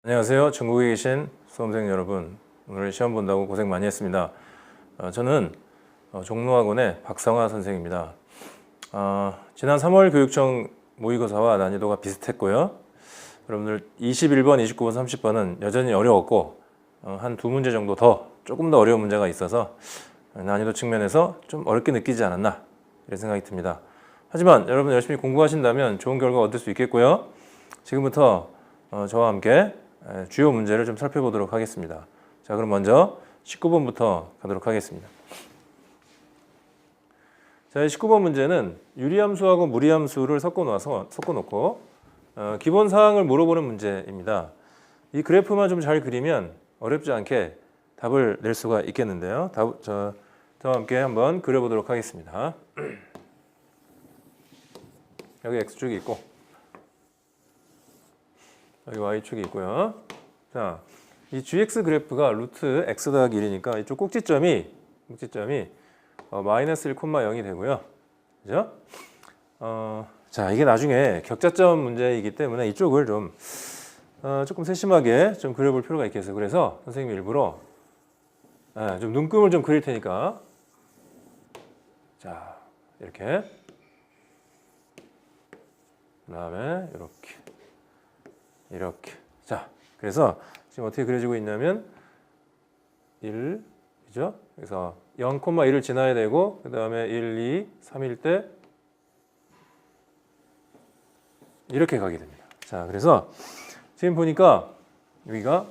안녕하세요. 전국에 계신 수험생 여러분, 오늘 시험 본다고 고생 많이 했습니다. 저는 종로학원의 박성화 선생입니다. 지난 3월 교육청 모의고사와 난이도가 비슷했고요. 여러분들 21번, 29번, 30번은 여전히 어려웠고 한 두 문제 정도 조금 더 어려운 문제가 있어서 난이도 측면에서 좀 어렵게 느끼지 않았나 이런 생각이 듭니다. 하지만 여러분 열심히 공부하신다면 좋은 결과 얻을 수 있겠고요. 지금부터 저와 함께 주요 문제를 좀 살펴보도록 하겠습니다. 자, 그럼 먼저 19번부터 가도록 하겠습니다. 자, 19번 문제는 유리함수하고 무리함수를 섞어놓고 기본 사항을 물어보는 문제입니다. 이 그래프만 좀 잘 그리면 어렵지 않게 답을 낼 수가 있겠는데요. 저와 함께 한번 그려보도록 하겠습니다. 여기 X축이 있고 여기 Y축이 있고요. 자, 이 GX 그래프가 루트 X 더하기 1이니까 이쪽 꼭지점이 마이너스 1,0이 되고요. 그죠? 자, 이게 나중에 격자점 문제이기 때문에 이쪽을 조금 세심하게 좀 그려볼 필요가 있겠어요. 그래서 선생님이 일부러 좀 눈금을 좀 그릴 테니까 자, 이렇게 그 다음에 이렇게. 자, 그래서 지금 어떻게 그려지고 있냐면 1, 그죠? 그래서 0,1을 지나야 되고 그 다음에 1, 2, 3일 때 이렇게 가게 됩니다. 자, 그래서 지금 보니까 여기가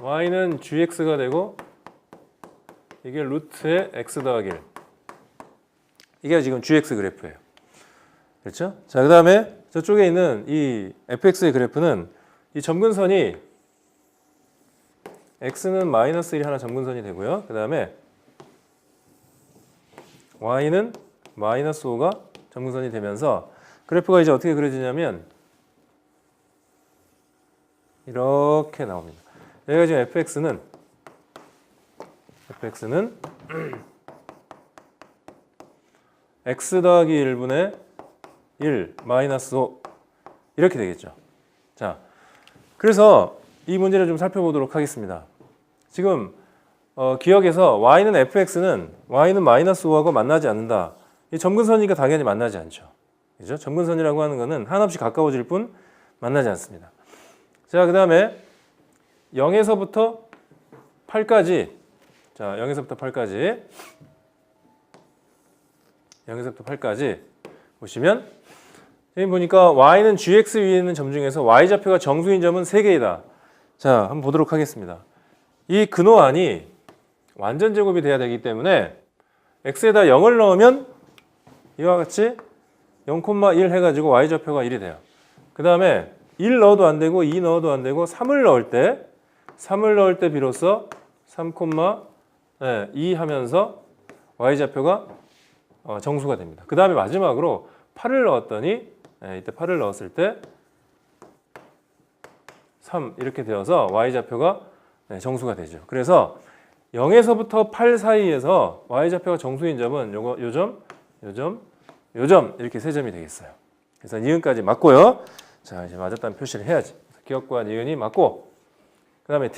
y는 gx가 되고 이게 루트의 x 더하기 1. 이게 지금 gx 그래프예요. 그렇죠? 자, 그 다음에 저쪽에 있는 이 fx의 그래프는 이 점근선이 x는 마이너스 1이 하나 점근선이 되고요. 그 다음에 y는 마이너스 5가 점근선이 되면서 그래프가 이제 어떻게 그려지냐면 이렇게 나옵니다. 여기가 지금 fx는 x 더하기 1분의 1 마이너스 5 이렇게 되겠죠. 자, 그래서 이 문제를 좀 살펴보도록 하겠습니다. 지금 기억에서 y는 fx는 y는 마이너스 5하고 만나지 않는다. 이 점근선이니까 당연히 만나지 않죠. 그죠? 점근선이라고 하는 것은 한없이 가까워질 뿐 만나지 않습니다. 자, 그 다음에 0에서부터 8까지 자, 0에서부터 8까지 보시면 여기 보니까 y는 gx 위에 있는 점 중에서 y좌표가 정수인 점은 3개이다. 자, 한번 보도록 하겠습니다. 이 근호안이 완전 제곱이 돼야 되기 때문에 x에다 0을 넣으면 이와 같이 0,1 해가지고 y좌표가 1이 돼요. 그 다음에 1 넣어도 안 되고 2 넣어도 안 되고 3을 넣을 때 비로소 3,2 하면서 y좌표가 정수가 됩니다. 그 다음에 마지막으로 8을 넣었더니 이때 8을 넣었을 때 3 이렇게 되어서 y좌표가 정수가 되죠. 그래서 0에서부터 8 사이에서 y좌표가 정수인 점은 요점 이렇게 세 점이 되겠어요. 그래서 니은까지 맞고요. 자, 이제 맞았다는 표시를 해야지. 기억과 니은이 맞고 그 다음에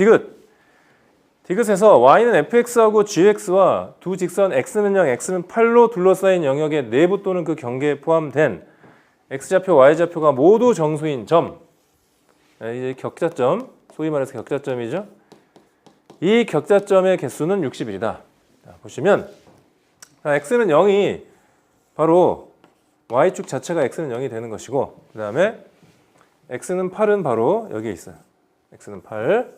디귿에서 y는 fx하고 gx와 두 직선 x는 0, x는 8로 둘러싸인 영역의 내부 또는 그 경계에 포함된 x좌표, y좌표가 모두 정수인 점. 이제 격자점, 소위 말해서 격자점이죠. 이 격자점의 개수는 61이다. 자, 보시면 x는 0이 바로 y축 자체가 x는 0이 되는 것이고 그 다음에 x는 8은 바로 여기에 있어요. x는 8.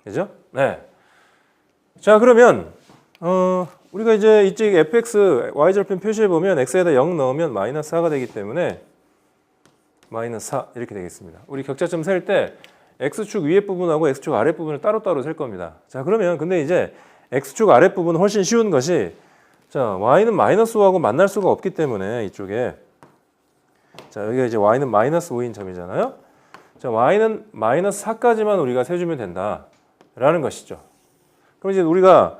그죠? 네. 자, 그러면 우리가 이제 이쪽 fx, y절편 표시해 보면 x에다 0 넣으면 마이너스 4가 되기 때문에 마이너스 4 이렇게 되겠습니다. 우리 격자점 셀 때 x축 위에 부분하고 x축 아래 부분을 따로따로 셀 겁니다. 자, 그러면 근데 이제 x축 아래 부분은 훨씬 쉬운 것이 자, y는 마이너스 5하고 만날 수가 없기 때문에 이쪽에 자, 여기가 이제 y는 마이너스 5인 점이잖아요. 자, y는 마이너스 4까지만 우리가 세주면 된다 라는 것이죠. 그럼 이제 우리가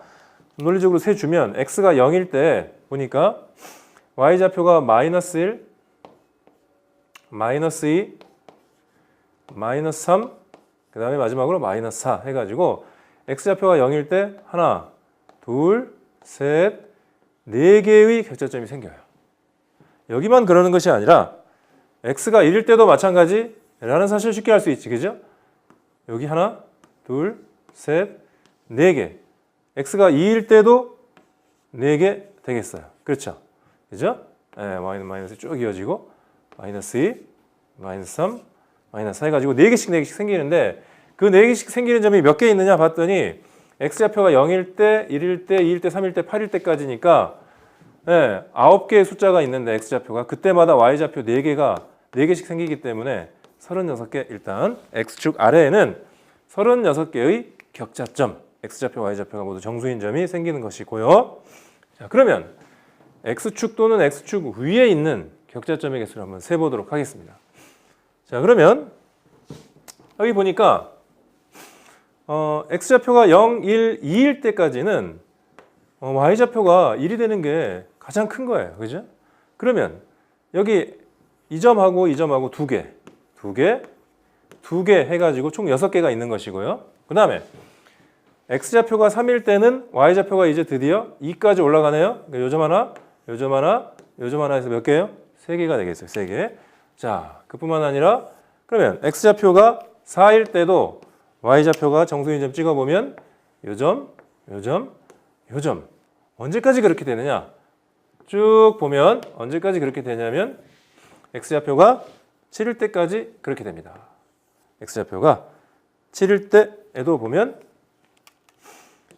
논리적으로 세주면 x가 0일 때 보니까 y좌표가 마이너스 1, 마이너스 2, 마이너스 3, 그 다음에 마지막으로 마이너스 4 해가지고 x좌표가 0일 때 하나, 둘, 셋, 네 개의 격자점이 생겨요. 여기만 그러는 것이 아니라 x가 1일 때도 마찬가지라는 사실을 쉽게 알 수 있지, 그죠? 여기 하나, 둘, 셋, 네 개. x가 2일 때도 4개 되겠어요. 그렇죠? 그죠? 네, 마이너스 쭉 이어지고 마이너스 2, 마이너스 3, 마이너스 4 해가지고 4개씩 생기는데 그 4개씩 생기는 점이 몇 개 있느냐 봤더니 x좌표가 0일 때, 1일 때, 2일 때, 3일 때, 8일 때까지니까 네, 9개의 숫자가 있는데 x좌표가 그때마다 y좌표 4개씩 생기기 때문에 36개 일단 x축 아래에는 36개의 격자점 x좌표, y좌표가 모두 정수인 점이 생기는 것이고요. 자, 그러면 x축 또는 x축 위에 있는 격자점의 개수를 한번 세보도록 하겠습니다. 자, 그러면 여기 보니까 x좌표가 0, 1, 2일 때까지는 y좌표가 1이 되는 게 가장 큰 거예요. 그죠? 그러면 여기 이 점하고 이 점하고 두 개 해가지고 총 6개가 있는 것이고요. 그 다음에 x좌표가 3일 때는 y좌표가 이제 드디어 2까지 올라가네요. 그러니까 요점 하나, 요점 하나, 요점 하나 해서 몇 개예요? 3개가 되겠어요. 3개. 자, 그뿐만 아니라 그러면 x좌표가 4일 때도 y좌표가 정수인 점 찍어보면 요점, 요점, 요점. 언제까지 그렇게 되느냐? 쭉 보면 언제까지 그렇게 되냐면 x좌표가 7일 때까지 그렇게 됩니다. x좌표가 7일 때에도 보면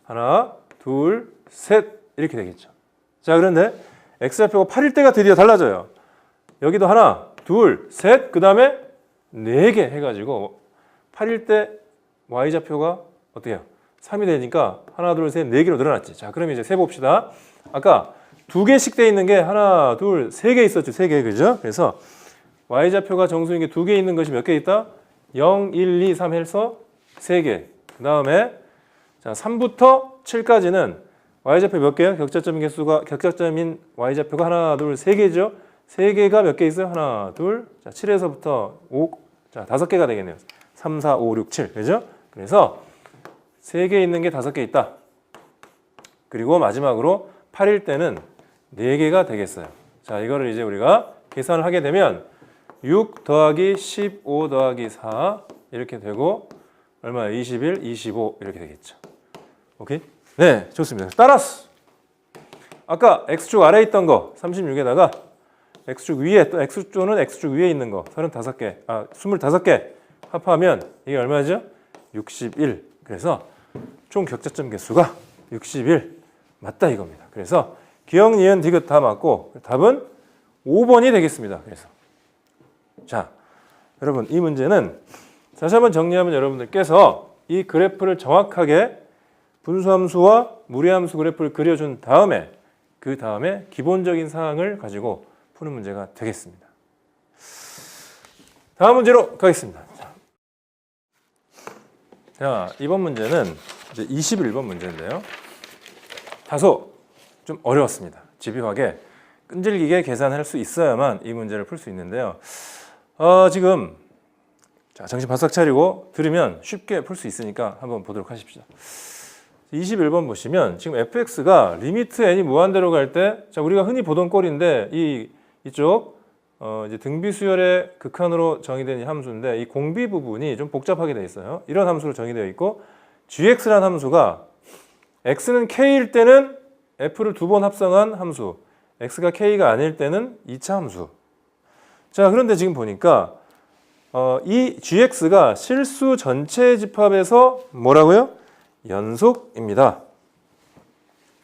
하나, 둘, 셋 이렇게 되겠죠. 자, 그런데 x좌표가 8일 때가 드디어 달라져요. 여기도 하나, 둘, 셋, 그 다음에 4개 해가지고 8일 때 y좌표가 어떻게 해요? 3이 되니까 하나, 둘, 셋, 4개로 늘어났지. 자, 그럼 이제 세봅시다. 아까 2개씩 돼 있는 게 하나, 둘, 3개 있었죠. 3개, 그죠? 그래서 y좌표가 정수인 게 2개 있는 것이 몇 개 있다? 0, 1, 2, 3 해서 3개. 그 다음에 자, 3부터 7까지는 y좌표 몇 개요? 격자점 개수가 격자점인 y좌표가 하나, 둘, 3개죠. 3개가 몇 개 있어요? 하나, 둘. 자, 7에서부터 5. 자, 5개가 되겠네요. 3, 4, 5, 6, 7. 그죠? 그래서 3개 있는 게 5개 있다. 그리고 마지막으로 8일 때는 4개가 되겠어요. 자, 이거를 이제 우리가 계산을 하게 되면 6 더하기 15 더하기 4 이렇게 되고 얼마예요? 21, 25 이렇게 되겠죠. 오케이? 네, 좋습니다. 따라서 아까 x축 아래에 있던 거 36에다가 x축 위에 또 x축은 x축 위에 있는 거 35개, 25개 합하면 이게 얼마죠? 61. 그래서 총 격자점 개수가 61 맞다 이겁니다. 그래서 기억, 니은, 디귿 다 맞고 답은 5번이 되겠습니다. 그래서 자, 여러분 이 문제는 다시 한번 정리하면 여러분들께서 이 그래프를 정확하게 분수함수와 무리함수 그래프를 그려준 다음에 그 다음에 기본적인 사항을 가지고 푸는 문제가 되겠습니다. 다음 문제로 가겠습니다. 자, 이번 문제는 이제 21번 문제인데요. 다소 좀 어려웠습니다. 집요하게 끈질기게 계산할 수 있어야만 이 문제를 풀 수 있는데요. 지금 자, 정신 바싹 차리고 들으면 쉽게 풀 수 있으니까 한번 보도록 하십시오. 21번 보시면 지금 fx가 리미트 n이 무한대로 갈 때, 자, 우리가 흔히 보던 꼴인데 이쪽 이제 등비수열의 극한으로 정의된 이 함수인데 이 공비 부분이 좀 복잡하게 되어 있어요. 이런 함수로 정의되어 있고 gx라는 함수가 x는 k일 때는 f를 2번 합성한 함수, x가 k가 아닐 때는 2차 함수. 자, 그런데 지금 보니까 이 gx가 실수 전체 집합에서 뭐라고요? 연속입니다.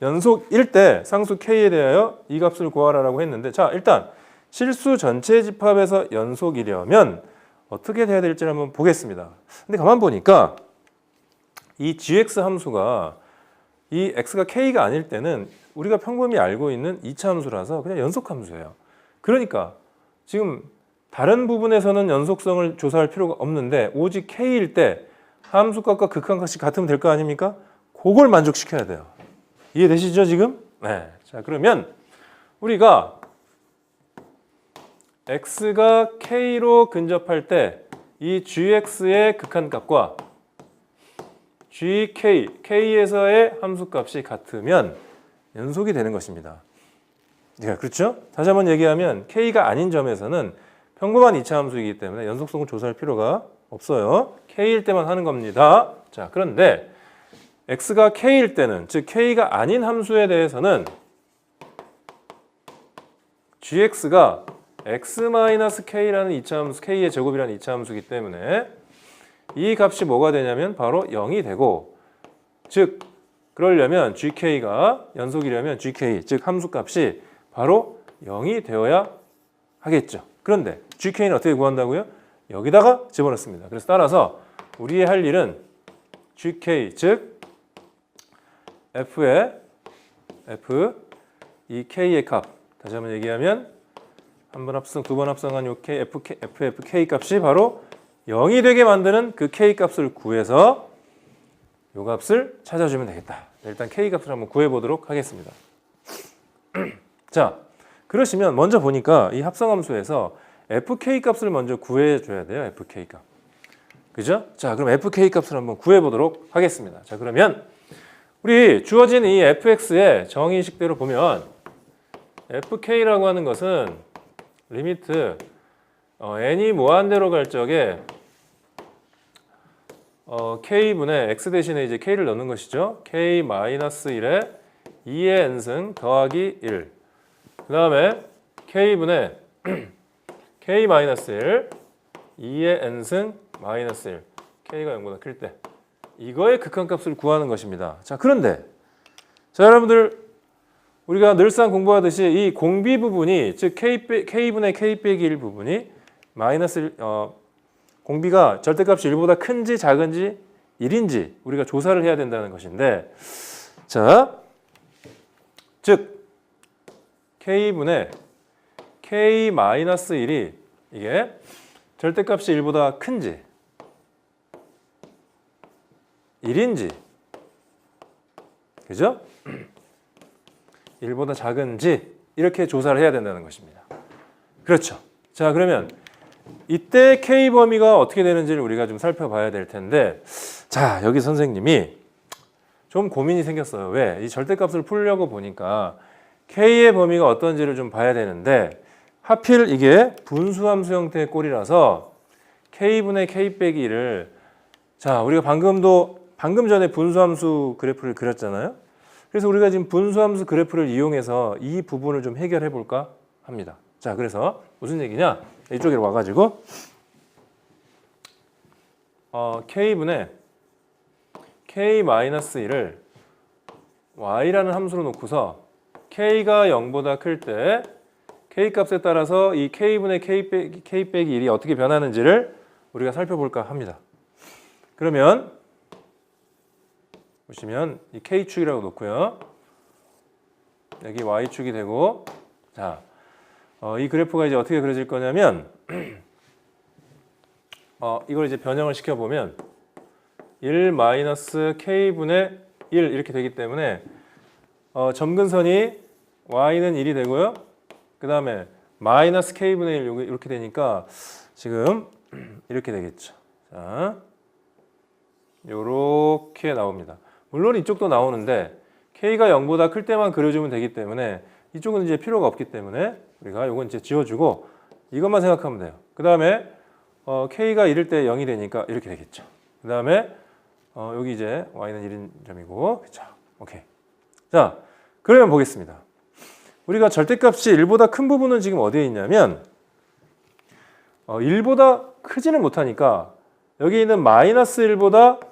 연속일 때 상수 k에 대하여 이 값을 구하라고 했는데, 자, 일단 실수 전체 집합에서 연속이려면 어떻게 돼야 될지를 한번 보겠습니다. 근데 가만 보니까 이 gx 함수가 이 x가 k가 아닐 때는 우리가 평범히 알고 있는 2차 함수라서 그냥 연속 함수예요. 그러니까 지금 다른 부분에서는 연속성을 조사할 필요가 없는데 오직 k일 때 함수값과 극한값이 같으면 될 거 아닙니까? 그걸 만족시켜야 돼요. 이해되시죠 지금? 네. 자, 그러면 우리가 x가 k로 근접할 때 이 gx의 극한값과 gk, k에서의 함수값이 같으면 연속이 되는 것입니다. 네, 그렇죠? 다시 한번 얘기하면 k가 아닌 점에서는 평범한 2차 함수이기 때문에 연속성을 조사할 필요가 없어요. k일 때만 하는 겁니다. 자, 그런데 x가 k일 때는, 즉 k가 아닌 함수에 대해서는 gx가 x-k라는 2차 함수, k의 제곱이라는 2차 함수이기 때문에 이 값이 뭐가 되냐면 바로 0이 되고, 즉 그러려면 gk가 연속이려면 gk, 즉 함수값이 바로 0이 되어야 하겠죠. 그런데 gk는 어떻게 구한다고요? 여기다가 집어넣습니다. 그래서 따라서 우리의 할 일은 gk, 즉 f의 f, 이 k의 값, 다시 한번 얘기하면 한 번 합성, 두 번 합성한 요 k, ffk 값이 바로 0이 되게 만드는 그 k 값을 구해서 요 값을 찾아주면 되겠다. 일단 k 값을 한번 구해보도록 하겠습니다. 자, 그러시면 먼저 보니까 이 합성함수에서 fk 값을 먼저 구해줘야 돼요. fk 값. 그죠? 자, 그럼 fk 값을 한번 구해보도록 하겠습니다. 자, 그러면 우리 주어진 이 fx의 정의식대로 보면 fk라고 하는 것은 리미트 n이 무한대로 갈 적에 k분의 x 대신에 이제 k를 넣는 것이죠. k-1에 2의 n승 더하기 1. 그 다음에 k분의 k-1 2의 n승 마이너스 1. k가 0보다 클 때. 이거의 극한값을 구하는 것입니다. 자, 그런데 자, 여러분들 우리가 늘상 공부하듯이 이 공비 부분이, 즉 k분의 k 빼기 1 부분이 마이너스 공비가 절대값이 1보다 큰지 작은지 1인지 우리가 조사를 해야 된다는 것인데, 자, 즉 k분의 k-1이 이게 절대값이 1보다 큰지 1인지, 그죠? 1보다 작은지 이렇게 조사를 해야 된다는 것입니다. 그렇죠. 자, 그러면 이때 k 범위가 어떻게 되는지를 우리가 좀 살펴봐야 될 텐데, 자, 여기 선생님이 좀 고민이 생겼어요. 왜? 이 절대값을 풀려고 보니까 k의 범위가 어떤지를 좀 봐야 되는데, 하필 이게 분수함수 형태의 꼴이라서 k분의 k 빼기 1을, 자, 우리가 방금 전에 분수함수 그래프를 그렸잖아요. 그래서 우리가 지금 분수함수 그래프를 이용해서 이 부분을 좀 해결해 볼까 합니다. 자, 그래서 무슨 얘기냐? 이쪽에 와가지고 k분의 k-1을 y라는 함수로 놓고서 k가 0보다 클 때 k 값에 따라서 이 k분의 k 빼기 1이 어떻게 변하는지를 우리가 살펴볼까 합니다. 그러면 보시면 이 k축이라고 놓고요. 여기 y축이 되고, 자, 이 그래프가 이제 어떻게 그려질 거냐면 이걸 이제 변형을 시켜보면 1-k분의 1 이렇게 되기 때문에 점근선이 y는 1이 되고요. 그 다음에 마이너스 k분의 1 이렇게 되니까 지금 이렇게 되겠죠. 자, 요렇게 나옵니다. 물론 이쪽도 나오는데 k가 0보다 클 때만 그려주면 되기 때문에 이쪽은 이제 필요가 없기 때문에 우리가 요건 이제 지워주고 이것만 생각하면 돼요. 그 다음에 k가 1일 때 0이 되니까 이렇게 되겠죠. 그 다음에 여기 이제 y는 1인 점이고, 그렇죠. 오케이. 자, 그러면 보겠습니다. 우리가 절대값이 1보다 큰 부분은 지금 어디에 있냐면 1보다 크지는 못하니까 여기 있는 마이너스 1보다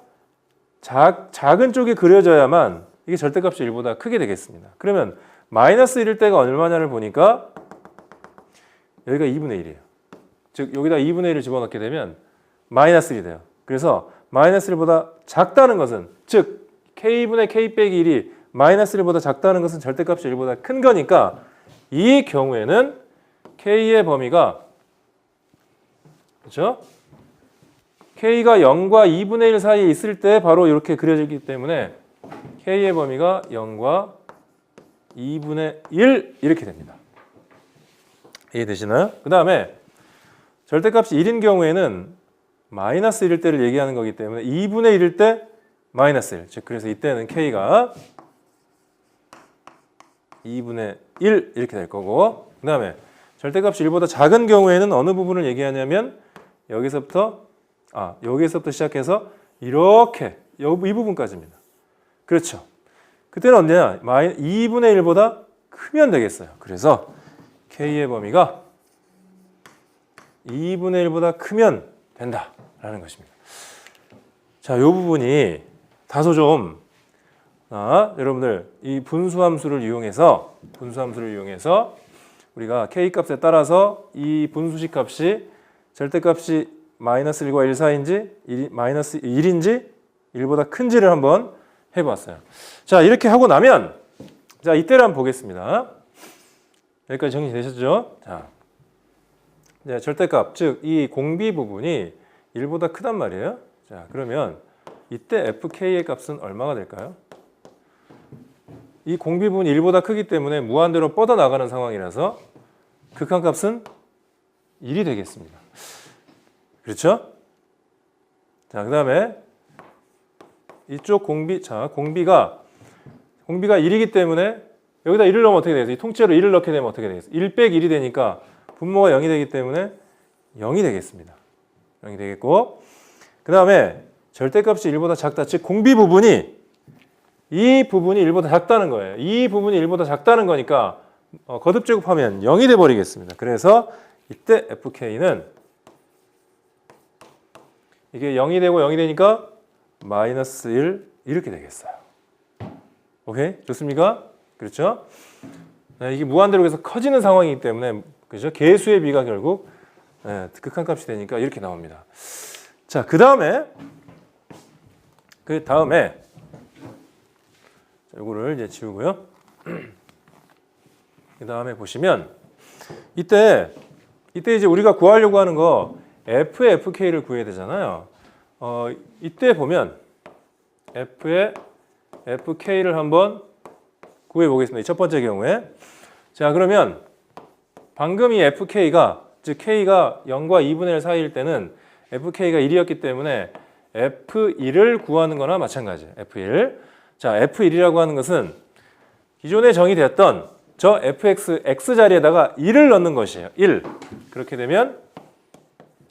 작은 쪽이 그려져야만 이게 절대값이 1보다 크게 되겠습니다. 그러면 마이너스 1일 때가 얼마냐를 보니까 여기가 2분의 1이에요. 즉 여기다 2분의 1을 집어넣게 되면 마이너스 1이 돼요. 그래서 마이너스 1보다 작다는 것은, 즉 k분의 k 빼기 1이 마이너스 1보다 작다는 것은 절대값이 1보다 큰 거니까 이 경우에는 k의 범위가, 그렇죠? k가 0과 2분의 1 사이에 있을 때 바로 이렇게 그려지기 때문에 k의 범위가 0과 2분의 1 이렇게 됩니다. 이해되시나요? 그 다음에 절대값이 1인 경우에는 마이너스 1일 때를 얘기하는 거기 때문에 2분의 1일 때 마이너스 1. 즉 그래서 이때는 K가 2분의 1 이렇게 될 거고, 그 다음에 절대값이 1보다 작은 경우에는 어느 부분을 얘기하냐면 여기서부터 시작해서 이렇게 이 부분까지입니다. 그렇죠. 그때는 언제냐? 2분의 1보다 크면 되겠어요. 그래서 K의 범위가 2분의 1보다 크면 된다라는 것입니다. 자, 이 부분이 다소 좀 여러분들 이 분수함수를 이용해서 우리가 K 값에 따라서 이 분수식 값이 절대값이 마이너스 1과 1 사이인지 마이너스 1인지 1보다 큰지를 한번 해봤어요. 자, 이렇게 하고 나면 자, 이때를 한번 보겠습니다. 여기까지 정리되셨죠? 자, 네, 절대값, 즉 이 공비 부분이 1보다 크단 말이에요. 자, 그러면 이때 fk의 값은 얼마가 될까요? 이 공비 부분이 1보다 크기 때문에 무한대로 뻗어나가는 상황이라서 극한값은 1이 되겠습니다. 그렇죠? 자, 그 다음에 이쪽 공비가 1이기 때문에 여기다 1을 넣으면 어떻게 되겠어요? 이 통째로 1을 넣게 되면 어떻게 되겠어요? 1 빼기 1이 되니까 분모가 0이 되기 때문에 0이 되겠습니다. 0이 되겠고, 그 다음에 절대값이 1보다 작다. 즉 공비 부분이 이 부분이 1보다 작다는 거예요. 이 부분이 1보다 작다는 거니까 거듭 제곱하면 0이 돼 버리겠습니다. 그래서 이때 fk는 이게 0이 되고 0이 되니까 마이너스 1 이렇게 되겠어요. 오케이? 좋습니까? 그렇죠? 네, 이게 무한대로 계속 커지는 상황이기 때문에 그죠? 개수의 비가 결국 극한값이 되니까 이렇게 나옵니다. 자, 그 다음에 이거를 이제 지우고요. 그 다음에 보시면 이때 이제 우리가 구하려고 하는 거 f의 fk를 구해야 되잖아요. 이때 보면 f의 fk를 한번 구해 보겠습니다. 첫 번째 경우에. 자, 그러면 방금 이 fk가, 즉 k가 0과 2분의 1 사이일 때는 fk가 1이었기 때문에 f1을 구하는 거나 마찬가지예요. f1. 자, f1이라고 하는 것은 기존에 정의되었던 저 fx, x 자리에다가 1을 넣는 것이에요. 1. 그렇게 되면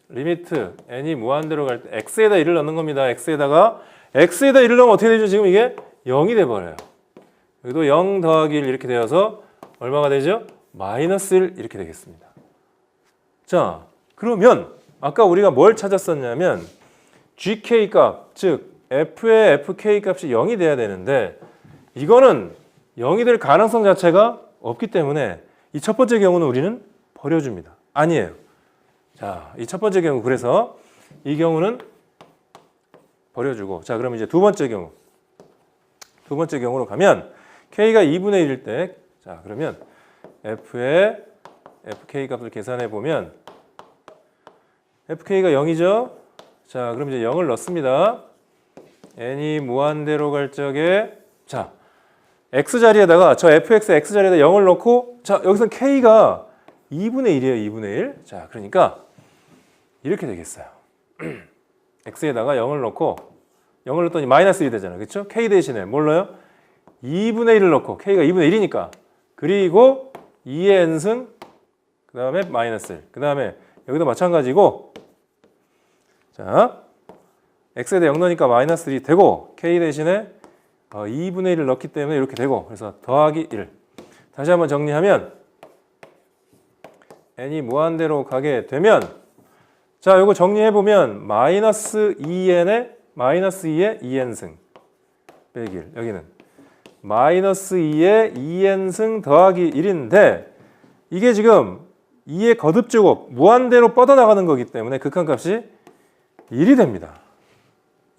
리미트 n이 무한대로 갈 때 x에다 1을 넣는 겁니다. x에다 1을 넣으면 어떻게 되죠? 지금 이게 0이 돼버려요. 여기도 0 더하기 1 이렇게 되어서 얼마가 되죠? 마이너스 1 이렇게 되겠습니다. 자, 그러면 아까 우리가 뭘 찾았었냐면 gk 값, 즉 f의 fk 값이 0이 돼야 되는데 이거는 0이 될 가능성 자체가 없기 때문에 이 첫 번째 경우는 우리는 버려줍니다. 아니에요. 자, 이 첫 번째 경우, 그래서 이 경우는 버려주고, 자, 그럼 이제 두 번째 경우로 가면 k가 2분의 1일 때, 자, 그러면 f의 fk 값을 계산해 보면 fk가 0이죠. 자, 그럼 이제 0을 넣습니다. n이 무한대로 갈 적에, 자, x 자리에다가 저 fx x 자리에다 0을 넣고, 자, 여기서 k가 2분의 1이에요. 2분의 1. 자, 그러니까 이렇게 되겠어요. x에다가 0을 넣고, 0을 넣었더니 마이너스 1이 되잖아요. 그렇죠? k 대신에 뭘 넣어요? 2분의 1을 넣고, k가 2분의 1이니까. 그리고 2의 n승, 그 다음에 마이너스 1. 그 다음에 여기도 마찬가지고, 자, x에다 0 넣으니까 마이너스 1이 되고, k 대신에 2분의 1을 넣기 때문에 이렇게 되고, 그래서 더하기 1. 다시 한번 정리하면 n이 무한대로 가게 되면, 자, 이거 정리해보면 마이너스 2n에 마이너스 2의 2n승 빼기 1. 여기는 마이너스 2의 2n승 더하기 1인데 이게 지금 2의 거듭제곱 무한대로 뻗어나가는 거기 때문에 극한값이 1이 됩니다.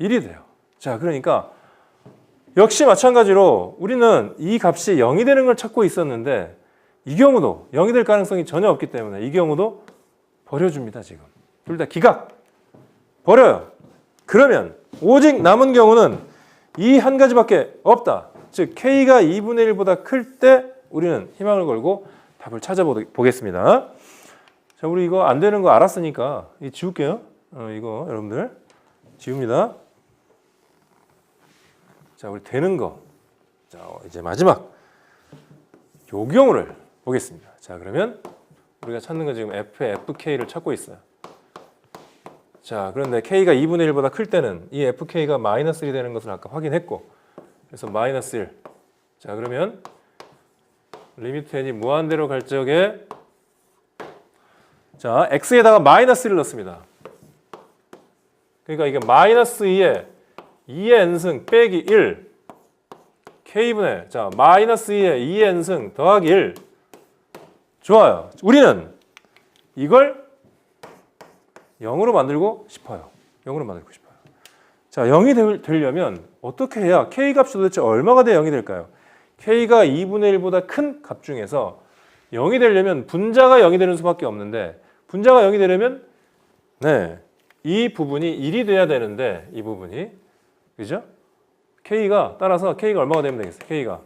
1이 돼요. 자, 그러니까 역시 마찬가지로 우리는 이 값이 0이 되는 걸 찾고 있었는데 이 경우도 0이 될 가능성이 전혀 없기 때문에 이 경우도 버려줍니다. 지금 둘 다 기각 버려요. 그러면 오직 남은 경우는 이 한 가지밖에 없다. 즉 k가 2분의 1보다 클 때 우리는 희망을 걸고 답을 찾아보겠습니다. 자, 우리 이거 안 되는 거 알았으니까 이거 지울게요. 이거 여러분들 지웁니다. 자, 우리 되는 거. 자, 이제 마지막 요 경우를 보겠습니다. 자, 그러면 우리가 찾는 건 지금 FK를 찾고 있어요. 자, 그런데 K가 2분의 1보다 클 때는 이 FK가 마이너스 1이 되는 것을 아까 확인했고, 그래서 마이너스 1. 자, 그러면 리미트 n이 무한대로 갈 적에 자, x에다가 마이너스 1을 넣습니다. 그러니까 이게 마이너스 2에 2의 n승 빼기 1 k분의 자 마이너스 2에 2의 n승 더하기 1. 좋아요. 우리는 이걸 0으로 만들고 싶어요. 0으로 만들고 싶어요. 자, 0이 되려면 어떻게 해야 k 값이 도대체 얼마가 돼야 0이 될까요? k가 2분의 1보다 큰 값 중에서 0이 되려면 분자가 0이 되는 수밖에 없는데, 분자가 0이 되려면 네, 이 부분이 1이 돼야 되는데, 이 부분이 그죠? k가 따라서 k가 얼마가 되면 되겠어요? k가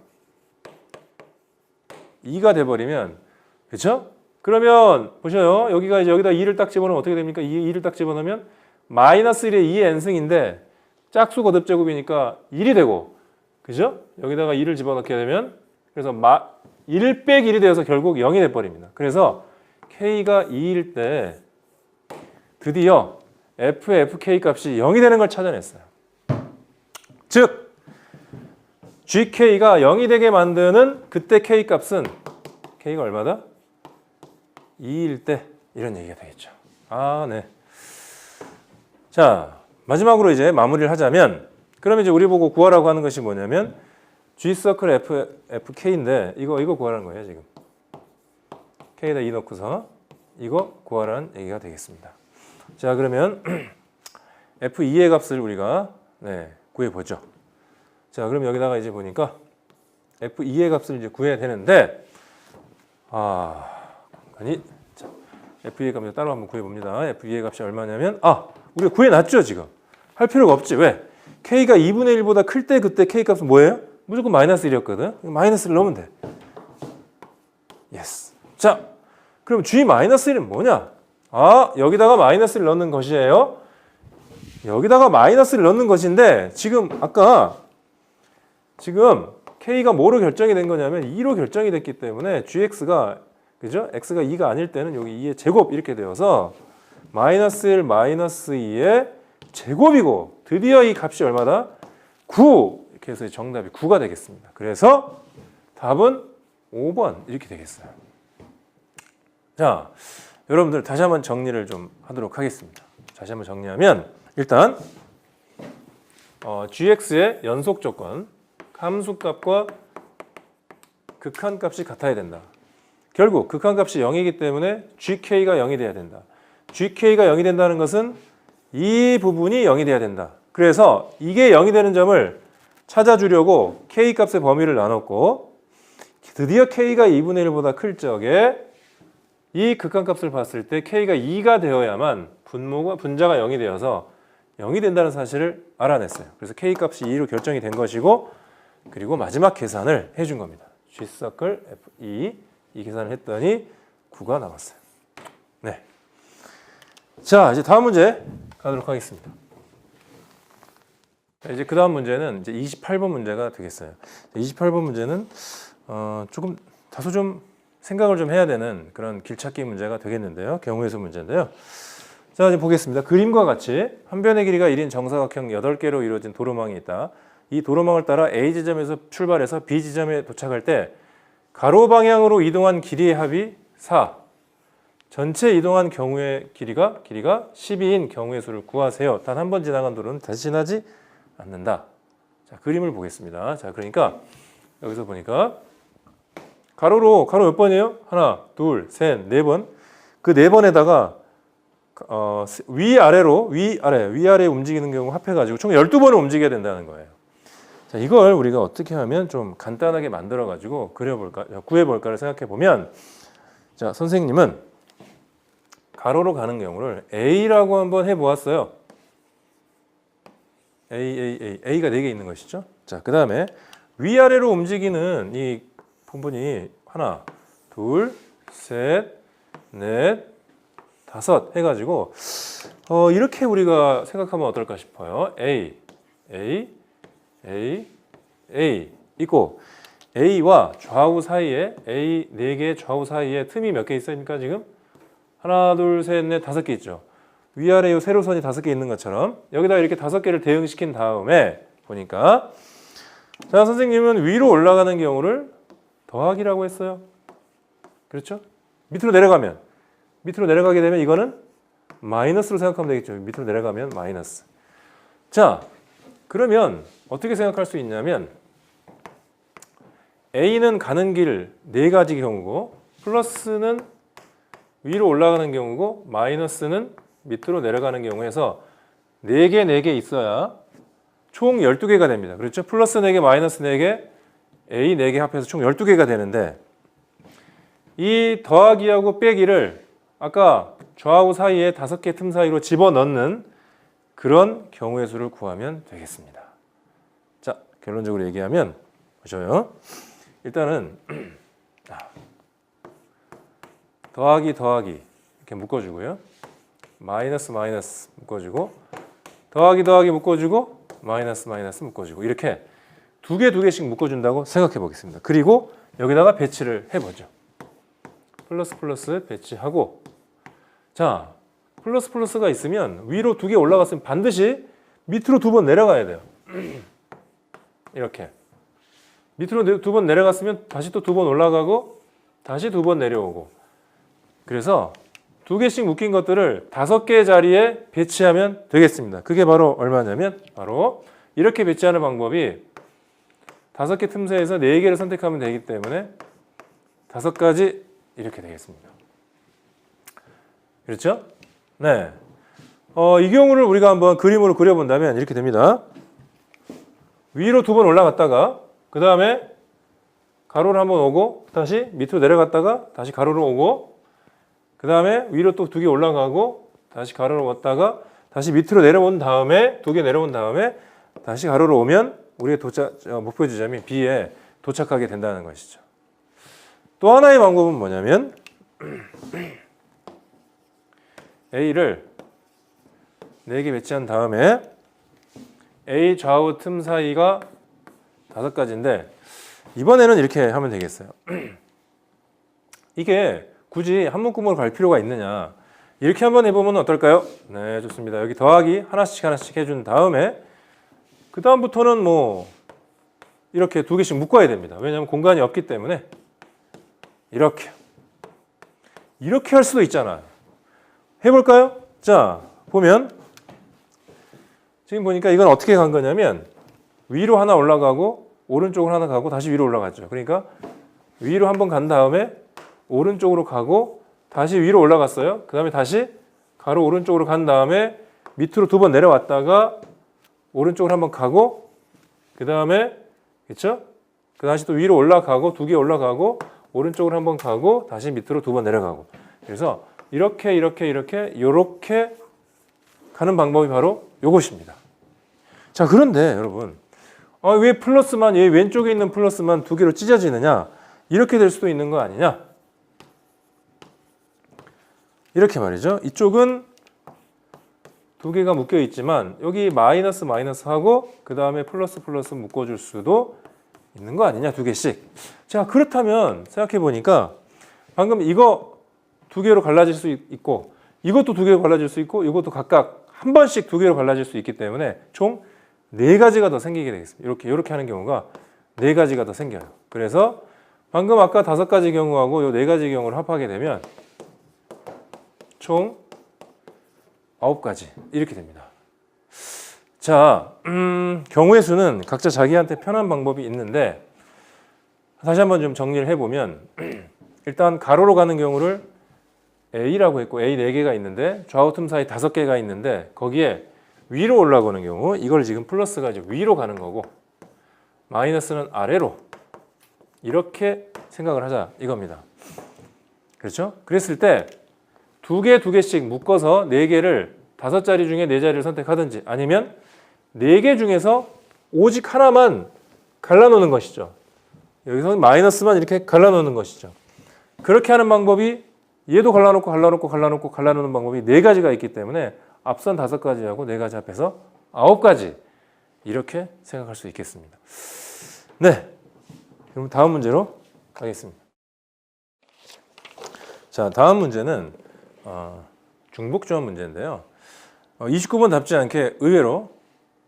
2가 돼 버리면 그렇죠? 그러면 보셔요. 여기가 이제 여기다 2를 딱 집어넣으면 어떻게 됩니까? 2를 딱 집어넣으면 마이너스 1의 2의 n승인데 짝수 거듭제곱이니까 1이 되고, 그죠? 여기다가 2를 집어넣게 되면 그래서 1 빼기 1이 되어서 결국 0이 돼 버립니다. 그래서 k가 2일 때 드디어 fk 값이 0이 되는 걸 찾아냈어요. 즉 gk가 0이 되게 만드는 그때 k 값은 k가 얼마다? 2일 때 이런 얘기가 되겠죠. 아, 네. 자, 마지막으로 이제 마무리를 하자면, 그러면 이제 우리 보고 구하라고 하는 것이 뭐냐면 G서클 FK인데 이거 구하라는 거예요, 지금. K에다 2 넣고서 이거 구하라는 얘기가 되겠습니다. 자, 그러면 F2의 값을 우리가 구해 보죠. 자, 그럼 여기다가 이제 보니까 F2의 값을 이제 구해야 되는데, 자, F2의 값을 따로 한번 구해 봅니다. F2의 값이 얼마냐면 우리가 구해 놨죠, 지금. 할 필요가 없지. 왜? K가 2분의 1보다 클 때 그때 K 값은 뭐예요? 무조건 마이너스 1이었거든. 마이너스를 넣으면 돼. 예스. 자, 그럼 G 마이너스 1은 뭐냐? 여기다가 마이너스를 넣는 것이에요. 여기다가 마이너스를 넣는 것인데, 지금 K가 뭐로 결정이 된 거냐면 2로 결정이 됐기 때문에 GX가 그죠? X가 2가 아닐 때는 여기 2의 제곱 이렇게 되어서 마이너스 1 마이너스 2의 제곱이고, 드디어 이 값이 얼마다? 9! 이렇게 해서 정답이 9가 되겠습니다. 그래서 답은 5번 이렇게 되겠어요. 자, 여러분들 다시 한번 정리를 좀 하도록 하겠습니다. 다시 한번 정리하면 일단 gx의 연속 조건, 함수값과 극한값이 같아야 된다. 결국 극한값이 0이기 때문에 gk가 0이 돼야 된다. gk가 0이 된다는 것은 이 부분이 0이 돼야 된다. 그래서 이게 0이 되는 점을 찾아주려고 k값의 범위를 나눴고, 드디어 k가 2분의 1보다 클 적에 이 극한값을 봤을 때 k가 2가 되어야만 분자가 0이 되어서 0이 된다는 사실을 알아냈어요. 그래서 k값이 2로 결정이 된 것이고, 그리고 마지막 계산을 해준 겁니다. G서클 F2 이 계산을 했더니 9가 나왔어요. 네. 자, 이제 다음 문제 가도록 하겠습니다. 이제 그 다음 문제는 이제 28번 문제가 되겠어요. 28번 문제는 조금 다소 좀 생각을 좀 해야 되는 그런 길찾기 문제가 되겠는데요. 경우의 수 문제인데요. 자, 이제 보겠습니다. 그림과 같이 한 변의 길이가 1인 정사각형 8개로 이루어진 도로망이 있다. 이 도로망을 따라 A 지점에서 출발해서 B 지점에 도착할 때 가로 방향으로 이동한 길이의 합이 4. 전체 이동한 경우의 길이가 12인 경우의 수를 구하세요. 단 한 번 지나간 도로는 다시 지나지 않는다. 자, 그림을 보겠습니다. 자, 그러니까 여기서 보니까 가로 몇 번이에요? 하나, 둘, 셋, 네 번. 그 네 번에다가 위아래 움직이는 경우 합해가지고 총 12번을 움직여야 된다는 거예요. 자, 이걸 우리가 어떻게 하면 좀 간단하게 만들어가지고 구해볼까를 생각해 보면, 자, 선생님은 가로로 가는 경우를 A라고 한번 해보았어요. A가 4개 있는 것이죠. 자, 그 다음에 위아래로 움직이는 이 부분이 하나, 둘, 셋, 넷, 5 해가지고 이렇게 우리가 생각하면 어떨까 싶어요. A 있고 A와 좌우 사이에 A 4개 좌우 사이에 틈이 몇 개 있습니까 지금? 하나 둘 셋 넷 5개 있죠. 위아래 요 세로선이 5개 있는 것처럼 여기다 이렇게 5개를 대응시킨 다음에 보니까 자 선생님은 위로 올라가는 경우를 더하기라고 했어요. 그렇죠? 밑으로 내려가게 되면 이거는 마이너스로 생각하면 되겠죠. 밑으로 내려가면 마이너스. 자 그러면 어떻게 생각할 수 있냐면 A는 가는 길 4가지 경우고 플러스는 위로 올라가는 경우고 마이너스는 밑으로 내려가는 경우에서 4개 있어야 총 12개가 됩니다. 그렇죠? 플러스 4개, 마이너스 4개, A 4개 합해서 총 12개가 되는데 이 더하기하고 빼기를 아까 좌우 사이에 5개 틈 사이로 집어넣는 그런 경우의 수를 구하면 되겠습니다. 자, 결론적으로 얘기하면 보셔요. 일단은 더하기 이렇게 묶어주고요. 마이너스 묶어주고 더하기 묶어주고 마이너스 묶어주고 이렇게 2개씩 묶어준다고 생각해 보겠습니다. 그리고 여기다가 배치를 해보죠. 플러스 배치하고 자 플러스가 있으면 위로 2개 올라갔으면 반드시 밑으로 2번 내려가야 돼요. 이렇게 밑으로 2번 내려갔으면 다시 또 2번 올라가고 다시 2번 내려오고 그래서 2개씩 묶인 것들을 5개 자리에 배치하면 되겠습니다. 그게 바로 얼마냐면 바로 이렇게 배치하는 방법이 5개 틈새에서 4개를 선택하면 되기 때문에 5가지 이렇게 되겠습니다. 그렇죠? 네. 이 경우를 우리가 한번 그림으로 그려본다면 이렇게 됩니다. 위로 2번 올라갔다가 그 다음에 가로로 한번 오고 다시 밑으로 내려갔다가 다시 가로로 오고 그 다음에 위로 또 2개 올라가고 다시 가로로 왔다가 다시 밑으로 내려온 다음에 2개 내려온 다음에 다시 가로로 오면 우리의 목표 지점이 B에 도착하게 된다는 것이죠. 또 하나의 방법은 뭐냐면 A를 4개 배치한 다음에 A 좌우 틈 사이가 5가지인데 이번에는 이렇게 하면 되겠어요. 이게 굳이 한 묶음으로 갈 필요가 있느냐 이렇게 한번 해보면 어떨까요? 네 좋습니다. 여기 더하기 하나씩 해준 다음에 그 다음부터는 뭐 이렇게 2개씩 묶어야 됩니다. 왜냐하면 공간이 없기 때문에 이렇게 할 수도 있잖아요. 해볼까요? 자 보면 지금 보니까 이건 어떻게 간 거냐면 위로 하나 올라가고 오른쪽으로 하나 가고 다시 위로 올라갔죠. 그러니까 위로 한번 간 다음에 오른쪽으로 가고 다시 위로 올라갔어요. 그 다음에 다시 가로 오른쪽으로 간 다음에 밑으로 2번 내려왔다가 오른쪽으로 한번 가고 그 다음에 그렇죠? 그 다시 또 위로 올라가고 2개 올라가고 오른쪽으로 한번 가고 다시 밑으로 2번 내려가고 그래서 이렇게 가는 방법이 바로 이것입니다. 자 그런데 여러분 왜 플러스만 이 왼쪽에 있는 플러스만 2개로 찢어지느냐 이렇게 될 수도 있는 거 아니냐 이렇게 말이죠. 이쪽은 2개가 묶여 있지만 여기 마이너스 하고 그 다음에 플러스 묶어줄 수도 있는 거 아니냐 2개씩. 자 그렇다면 생각해 보니까 방금 이거 2개로 갈라질 수 있고 이것도 2개로 갈라질 수 있고 이것도 각각 한 번씩 2개로 갈라질 수 있기 때문에 총 4가지가 더 생기게 되겠습니다. 이렇게 하는 경우가 4가지가 더 생겨요. 그래서 방금 아까 5가지 경우하고 이 4가지 경우를 합하게 되면 총 9가지 이렇게 됩니다. 자, 경우의 수는 각자 자기한테 편한 방법이 있는데 다시 한번 좀 정리를 해보면 일단 가로로 가는 경우를 A라고 했고 A 4개가 있는데 좌우 틈 사이 5개가 있는데 거기에 위로 올라가는 경우 이걸 지금 플러스가 이제 위로 가는 거고 마이너스는 아래로 이렇게 생각을 하자 이겁니다. 그렇죠? 그랬을 때 2개씩 묶어서 4개를 5자리 중에 4자리를 선택하든지 아니면 4개 중에서 오직 하나만 갈라놓는 것이죠. 여기서 마이너스만 이렇게 갈라놓는 것이죠. 그렇게 하는 방법이 얘도 갈라놓는 방법이 4가지가 있기 때문에 앞선 5가지하고 4가지 합해서 9가지 이렇게 생각할 수 있겠습니다. 네, 그럼 다음 문제로 가겠습니다. 자, 다음 문제는 중복조합 문제인데요. 29번 답지 않게 의외로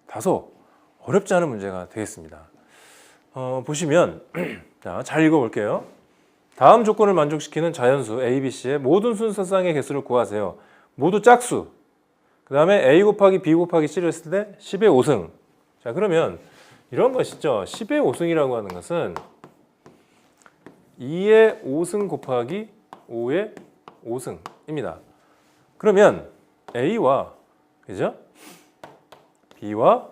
다소 어렵지 않은 문제가 되겠습니다. 보시면 자, 잘 읽어볼게요. 다음 조건을 만족시키는 자연수 A, B, C의 모든 순서쌍의 개수를 구하세요. 모두 짝수. 그 다음에 A 곱하기 B 곱하기 C를 했을 때 10의 5승. 자, 그러면 이런 것이죠. 10의 5승이라고 하는 것은 2의 5승 곱하기 5의 5승입니다. 그러면 A와 그죠? B와